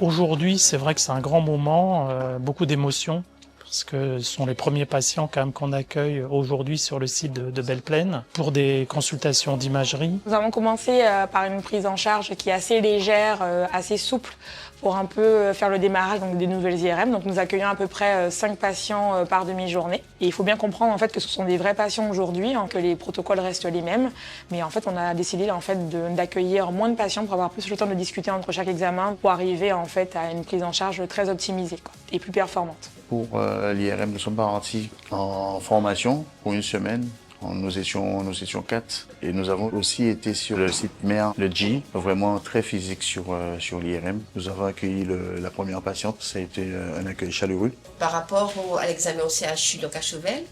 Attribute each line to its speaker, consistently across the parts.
Speaker 1: Aujourd'hui, c'est vrai que c'est un grand moment, beaucoup d'émotions, parce que ce sont les premiers patients quand même qu'on accueille aujourd'hui sur le site de Belle-Plaine pour des consultations d'imagerie.
Speaker 2: Nous avons commencé par une prise en charge qui est assez légère, assez souple, pour un peu faire le démarrage donc, des nouvelles IRM. Donc nous accueillons à peu près 5 patients par demi-journée. Et il faut bien comprendre en fait, que ce sont des vrais patients aujourd'hui, que les protocoles restent les mêmes. Mais en fait, on a décidé en fait, d'accueillir moins de patients pour avoir plus le temps de discuter entre chaque examen pour arriver en fait, à une prise en charge très optimisée et plus performante.
Speaker 3: Pour l'IRM, nous sommes partis en formation pour une semaine. Nous étions 4 et nous avons aussi été sur le site mère, le G, vraiment très physique sur l'IRM. Nous avons accueilli la première patiente, ça a été un accueil chaleureux.
Speaker 4: Par rapport à l'examen au CHU, donc à Chauvel,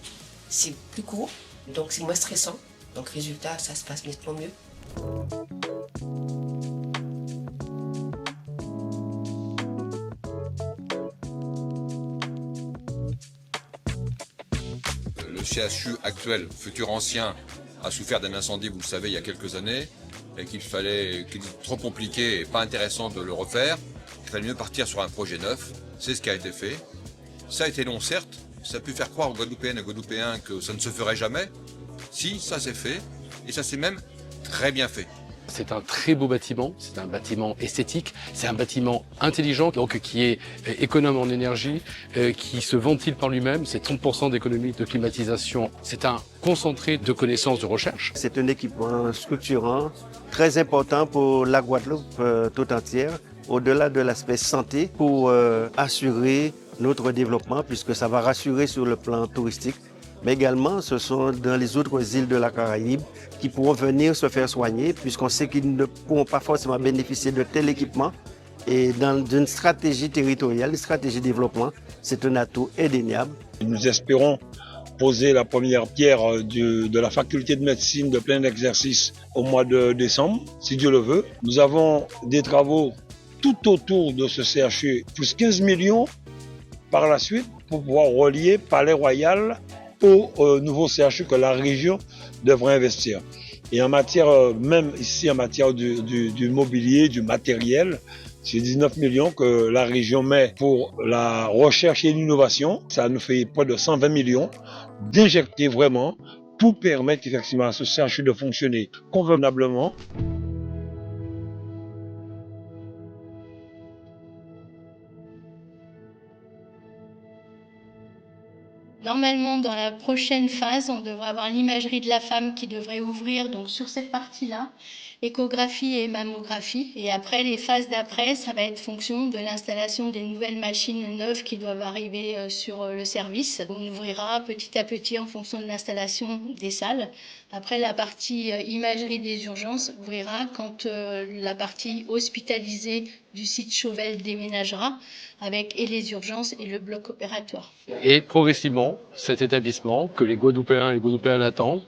Speaker 4: c'est plus court, donc c'est moins stressant. Donc résultat, ça se passe nettement mieux.
Speaker 5: Le CHU actuel, futur ancien, a souffert d'un incendie, vous le savez, il y a quelques années, et qu'il était trop compliqué et pas intéressant de le refaire. Il fallait mieux partir sur un projet neuf. C'est ce qui a été fait. Ça a été long, certes. Ça a pu faire croire aux Guadeloupéennes et Guadeloupéens que ça ne se ferait jamais. Si, ça s'est fait, et ça s'est même très bien fait.
Speaker 6: C'est un très beau bâtiment, c'est un bâtiment esthétique, c'est un bâtiment intelligent, donc qui est économe en énergie, qui se ventile par lui-même, c'est 30% d'économie de climatisation. C'est un concentré de connaissances de recherche.
Speaker 7: C'est un équipement structurant, très important pour la Guadeloupe tout entière, au-delà de l'aspect santé, pour assurer notre développement, puisque ça va rassurer sur le plan touristique. Mais également, ce sont dans les autres îles de la Caraïbe qui pourront venir se faire soigner, puisqu'on sait qu'ils ne pourront pas forcément bénéficier de tel équipement. Et dans une stratégie territoriale, une stratégie de développement, c'est un atout indéniable.
Speaker 8: Nous espérons poser la première pierre de la faculté de médecine de plein exercice au mois de décembre, si Dieu le veut. Nous avons des travaux tout autour de ce CHU, plus 15 millions par la suite pour pouvoir relier Palais Royal au nouveau CHU que la région devrait investir. Et en matière, même ici en matière du mobilier, du matériel, c'est 19 millions que la région met pour la recherche et l'innovation. Ça nous fait près de 120 millions d'injecter vraiment pour permettre effectivement à ce CHU de fonctionner convenablement.
Speaker 9: Normalement, dans la prochaine phase, on devrait avoir l'imagerie de la femme qui devrait ouvrir donc sur cette partie-là, échographie et mammographie. Et après, les phases d'après, ça va être fonction de l'installation des nouvelles machines neuves qui doivent arriver sur le service. On ouvrira petit à petit en fonction de l'installation des salles. Après, la partie imagerie des urgences ouvrira quand la partie hospitalisée du site Chauvel déménagera, avec et les urgences et le bloc opératoire.
Speaker 6: Et progressivement, cet établissement, que les Guadeloupéens et les Guadeloupéennes attendent,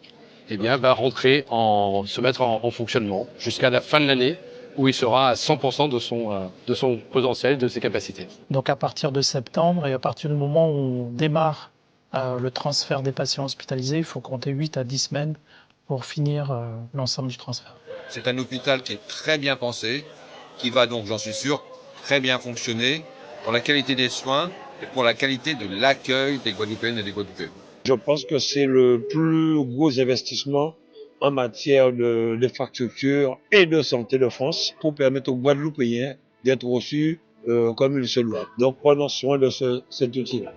Speaker 6: eh bien, va se mettre en fonctionnement jusqu'à la fin de l'année, où il sera à 100% de son potentiel, de ses capacités.
Speaker 1: Donc à partir de septembre et à partir du moment où on démarre le transfert des patients hospitalisés, il faut compter 8 à 10 semaines pour finir l'ensemble du transfert.
Speaker 5: C'est un hôpital qui est très bien pensé, qui va donc, j'en suis sûr, très bien fonctionner pour la qualité des soins et pour la qualité de l'accueil des Guadeloupéennes et des Guadeloupéens.
Speaker 8: Je pense que c'est le plus gros investissement en matière d'infrastructure et de santé de France pour permettre aux Guadeloupéens d'être reçus comme il se doit. Donc prenons soin de cet outil-là.